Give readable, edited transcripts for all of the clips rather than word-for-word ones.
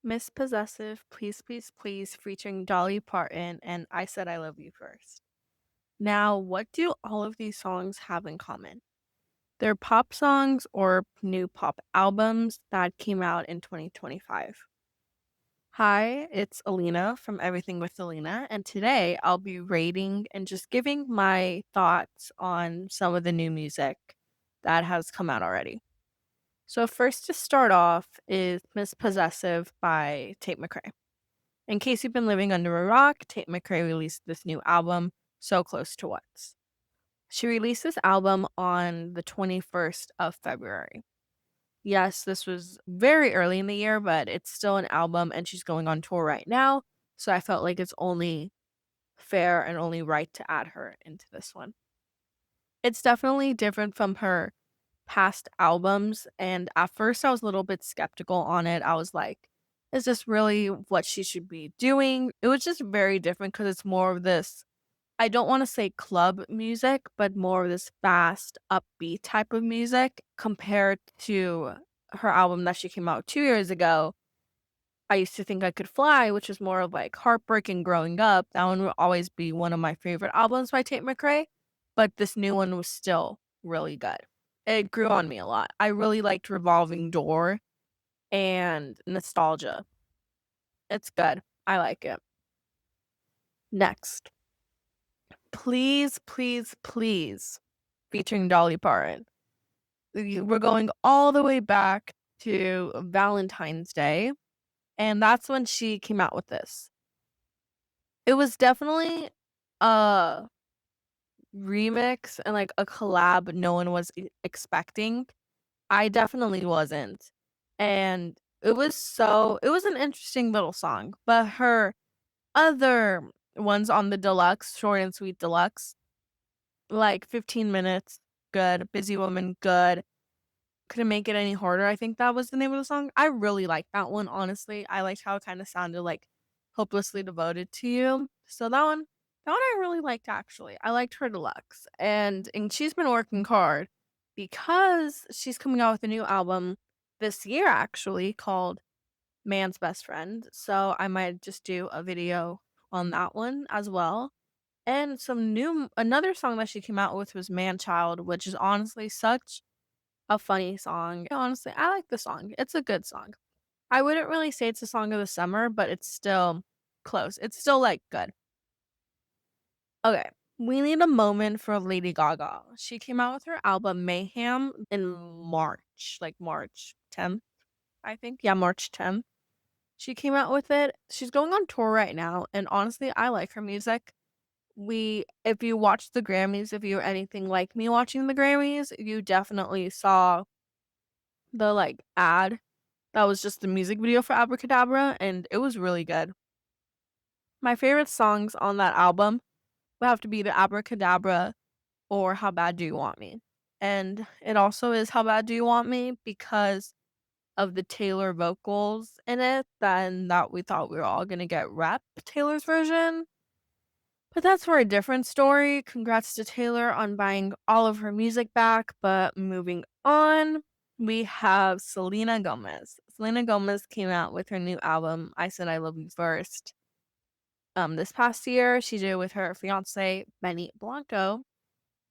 Miss Possessive, Please Please Please featuring Dolly Parton and I Said I Love You First. Now, what do all of these songs have in common? They're pop songs or new pop albums that came out in 2025. Hi, it's Alina from Everything with Alina, and today I'll be rating and just giving my thoughts on some of the new music that has come out already. So, first to start off is Miss Possessive by Tate McRae. In case you've been living under a rock, Tate McRae released this new album, So Close to Once. She released this album on the 21st of February. Yes, this was very early in the year, but it's still an album and she's going on tour right now. So I felt like it's only fair and only right to add her into this one. It's definitely different from her past albums. And at first, I was a little bit skeptical on it. I was like, is this really what she should be doing? It was just very different because it's more of this, I don't want to say club music, but more of this fast, upbeat type of music compared to her album that she came out 2 years ago. I used to think I could fly, which is more of like heartbreaking growing up. That one will always be one of my favorite albums by Tate McRae, but this new one was still really good. It grew on me a lot. I really liked Revolving Door and Nostalgia. It's good. I like it. Next, Please, Please, Please, featuring Dolly Parton. We're going all the way back to Valentine's Day, and that's when she came out with this. It was definitely a remix and like a collab no one was expecting. I definitely wasn't. And it was an interesting little song, but her other ones on the deluxe, short and sweet deluxe, like 15 minutes, good. Busy Woman, good. Couldn't Make It Any Harder, I think that was the name of the song. I really liked that one, honestly. I liked how it kind of sounded like Hopelessly Devoted to You. So that one I really liked actually. I liked her deluxe. And she's been working hard because she's coming out with a new album this year actually called Man's Best Friend. So I might just do a video on that one as well. And another song that she came out with was Man Child, which is honestly such a funny song. Honestly, I like the song. It's a good song. I wouldn't really say it's a song of the summer, but it's still close. It's still like good. Okay. We need a moment for Lady Gaga. She came out with her album Mayhem in March, like March 10th, I think. Yeah, March 10th. She came out with it. She's going on tour right now, and honestly, I like her music. If you watch the Grammys, if you're anything like me watching the Grammys, you definitely saw the like ad that was just the music video for Abracadabra, and it was really good. My favorite songs on that album would have to be the Abracadabra or How Bad Do You Want Me? And it also is How Bad Do You Want Me because of the Taylor vocals in it, then that we thought we were all gonna get rep Taylor's version. But that's for a different story. Congrats to Taylor on buying all of her music back. But moving on, we have Selena Gomez. Selena Gomez came out with her new album, I Said I Love You First. This past year, she did it with her fiance, Benny Blanco.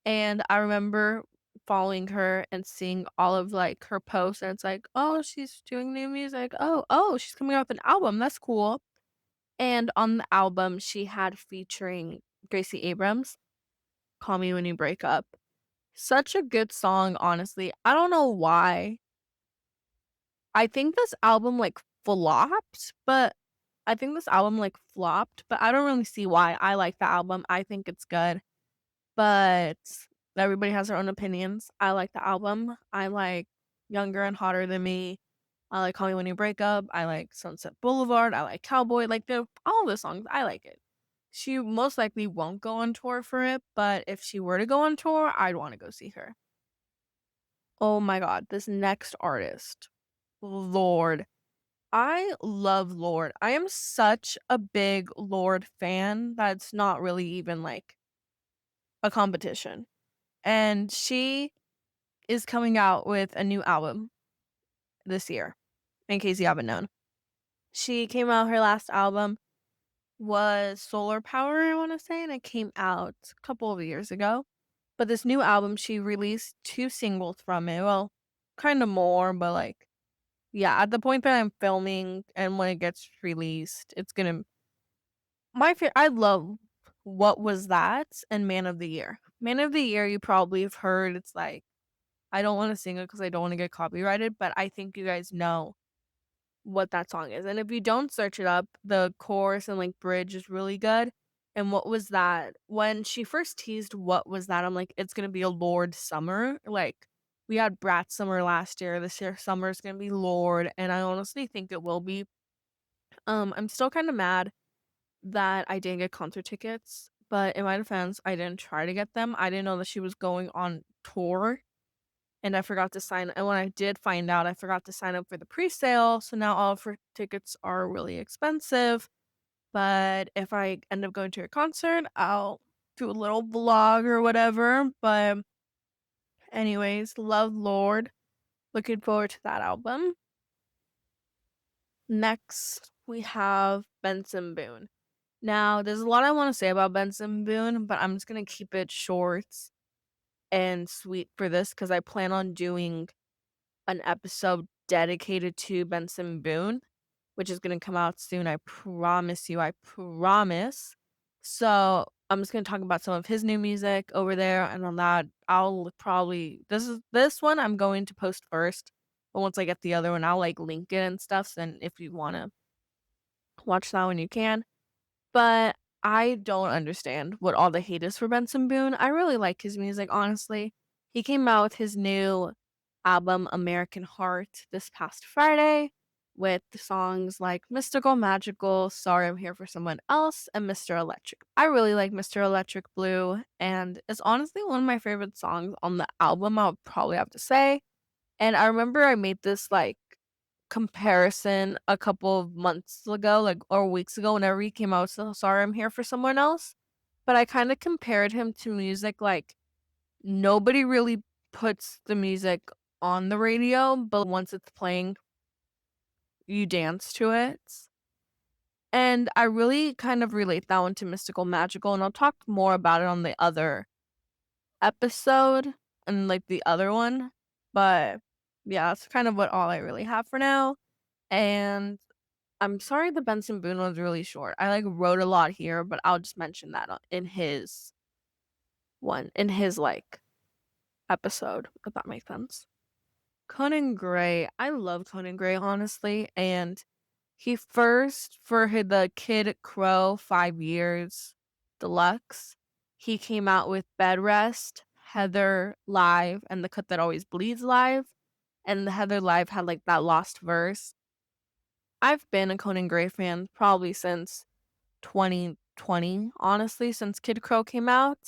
And I remember following her and seeing all of like her posts, and it's like, oh, she's doing new music. Oh, she's coming out with an album. That's cool. And on the album, she had featuring Gracie Abrams, Call Me When You Break Up. Such a good song, honestly. I don't know why. I think this album like flopped, but I don't really see why. I like the album. I think it's good. But everybody has their own opinions. I like the album. I like Younger and Hotter Than Me. I like Call Me When You Break Up. I like Sunset Boulevard. I like Cowboy. Like all the songs. I like it. She most likely won't go on tour for it, but if she were to go on tour, I'd want to go see her. Oh my god, this next artist. Lord. I love Lord. I am such a big Lord fan that's not really even like a competition. And she is coming out with a new album this year, in case you haven't known. She came out her last album was Solar Power, I wanna say, and it came out a couple of years ago. But this new album, she released 2 singles from it. Well, kinda more, but, like, yeah, at the point that I'm filming and when it gets released, it's gonna I love What Was That and Man of the Year. Man of the Year, you probably have heard, it's like I don't wanna sing it because I don't wanna get copyrighted, but I think you guys know what that song is, and if you don't search it up, the chorus and, like, bridge is really good, and What Was That when she first teased What Was That, I'm like, "It's gonna be a Lorde summer," like, we had Brat summer last year, this year summer is gonna be Lorde, and I honestly think it will be. I'm still kinda mad that I didn't get concert tickets, but in my defense, I didn't try to get them, I didn't know that she was going on tour, and I forgot to sign and when I did find out, I forgot to sign up for the presale, so now all of her tickets are really expensive, but if I end up going to her concert, I'll do a little vlog or whatever, but anyways, love Lorde, looking forward to that album. Next, we have Benson Boone. Now, there's a lot I wanna say about Benson Boone, but I'm just gonna keep it short and sweet for this because I plan on doing an episode dedicated to Benson Boone, which is gonna come out soon, I promise you, I promise. So, I'm just gonna talk about some of his new music over there, and on that, I'll probably this one I'm going to post first, but once I get the other one, I'll, like, link it and stuff, so then if you wanna watch that one, you can. But I don't understand what all the hate is for Benson Boone. I really like his music, honestly. He came out with his new album, American Heart, this past Friday with the songs like Mystical Magical, Sorry I'm Here for Someone Else, and Mr. Electric. I really like Mr. Electric Blue, and it's honestly one of my favorite songs on the album, I'll probably have to say. And I remember I made this like comparison a couple of months ago, like, or weeks ago, whenever he came out, so Sorry I'm Here for Someone Else. But I kind of compared him to music like nobody really puts the music on the radio, but once it's playing, you dance to it. And I really kind of relate that one to Mystical Magical, and I'll talk more about it on the other episode and like the other one. But yeah, that's kind of what all I really have for now. And I'm sorry the Benson Boone was really short. I, like, wrote a lot here, but I'll just mention that in his, like, episode, if that makes sense. Conan Gray. I love Conan Gray, honestly, and he first for the Kid Crow 5 Years Deluxe, he came out with Bed Rest, Heather Live, and The Cut That Always Bleeds Live, and the Heather Live had, like, that lost verse. I've been a Conan Gray fan probably since 2020, honestly, since Kid Crow came out.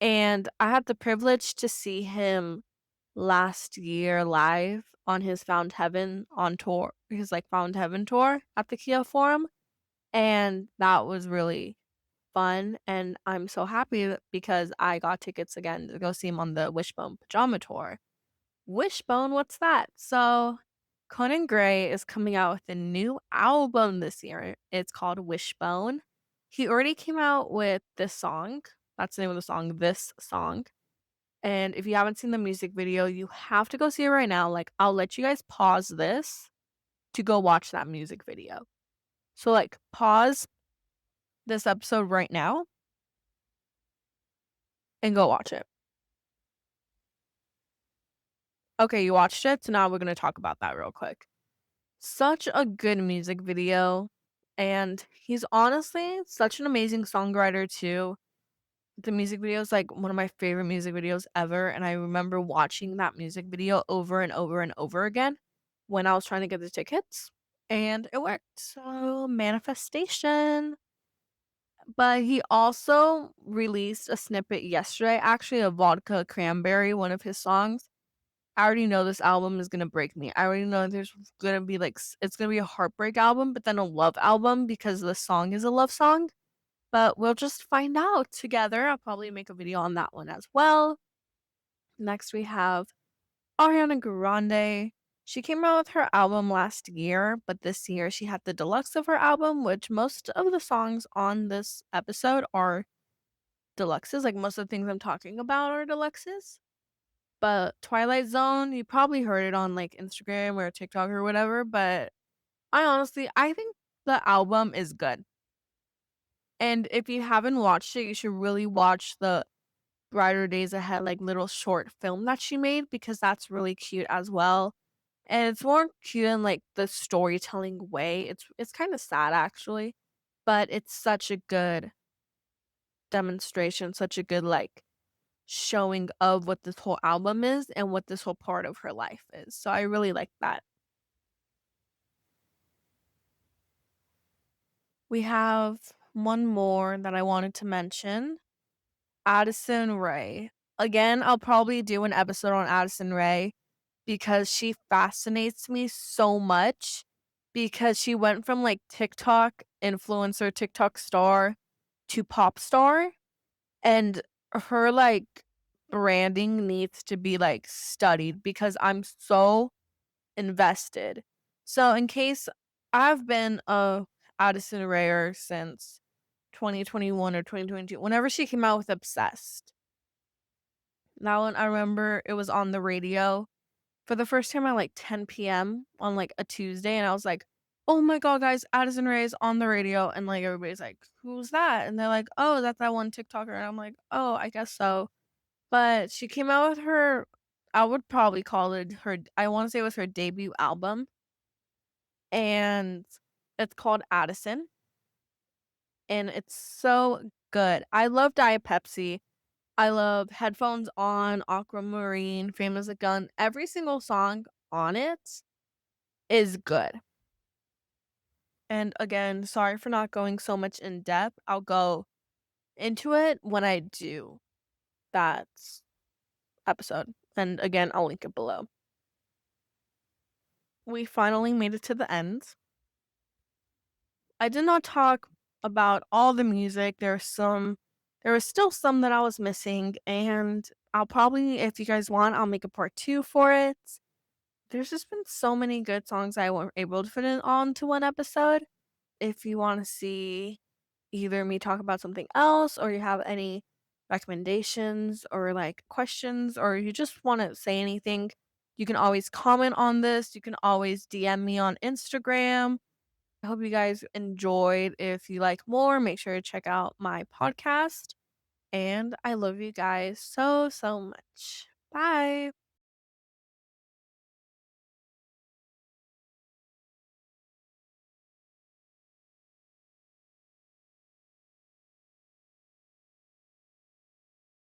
And I had the privilege to see him last year live on his Found Heaven on tour, his like Found Heaven tour at the Kia Forum. And that was really fun. And I'm so happy because I got tickets again to go see him on the Wishbone Pajama Tour. Wishbone, what's that? So Conan Gray is coming out with a new album this year. It's called Wishbone. He already came out with this song. That's the name of the song, This Song. And if you haven't seen the music video, you have to go see it right now. Like, I'll let you guys pause this to go watch that music video. So, like, pause this episode right now and go watch it. Okay, you watched it. So now we're going to talk about that real quick. Such a good music video, and he's honestly such an amazing songwriter too. The music video is, like, one of my favorite music videos ever, and I remember watching that music video over and over and over again when I was trying to get the tickets, and it worked. So, manifestation. But he also released a snippet yesterday, actually, of Vodka Cranberry, one of his songs. I already know this album is gonna break me. I already know there's gonna be like it's gonna be a heartbreak album, but then a love album because the song is a love song. But we'll just find out together. I'll probably make a video on that one as well. Next we have Ariana Grande. She came out with her album last year, but this year she had the deluxe of her album, which most of the songs on this episode are deluxes. Like most of the things I'm talking about are deluxes. But Twilight Zone, you probably heard it on like Instagram or TikTok or whatever, but I think the album is good. And if you haven't watched it, you should really watch the Brighter Days Ahead like little short film that she made because that's really cute as well. And it's more cute in like the storytelling way. It's kind of sad actually, but it's such a good demonstration, such a good like showing of what this whole album is and what this whole part of her life is. So I really like that. We have one more that I wanted to mention. Addison Rae. Again, I'll probably do an episode on Addison Rae because she fascinates me so much because she went from like TikTok influencer, TikTok star to pop star, and her like branding needs to be like studied because I'm so invested. So in case I've been a Addison Rae since 2021 or 2022, whenever she came out with Obsessed. That one I remember it was on the radio for the first time at like 10 p.m. on like a Tuesday, and I was like, "Oh my god, guys, Addison Rae is on the radio," and like everybody's like, "Who's that?" And they're like, "Oh, that's that one TikToker," and I'm like, "Oh, I guess so." But she came out with her, I would probably call it her. I want to say it was her debut album, and it's called Addison, and it's so good. I love Diet Pepsi. I love Headphones On, Aquamarine, Fame as a Gun. Every single song on it is good. And again, sorry for not going so much in depth. I'll go into it when I do that episode. And again, I'll link it below. We finally made it to the end. I did not talk about all the music. There was still some that I was missing, and I'll probably, if you guys want, I'll make a part two for it. There's just been so many good songs I weren't able to fit in onto one episode. If you want to see either me talk about something else or you have any recommendations or like questions or you just want to say anything, you can always comment on this. You can always DM me on Instagram. I hope you guys enjoyed. If you like more, make sure to check out my podcast. And I love you guys so, so much. Bye.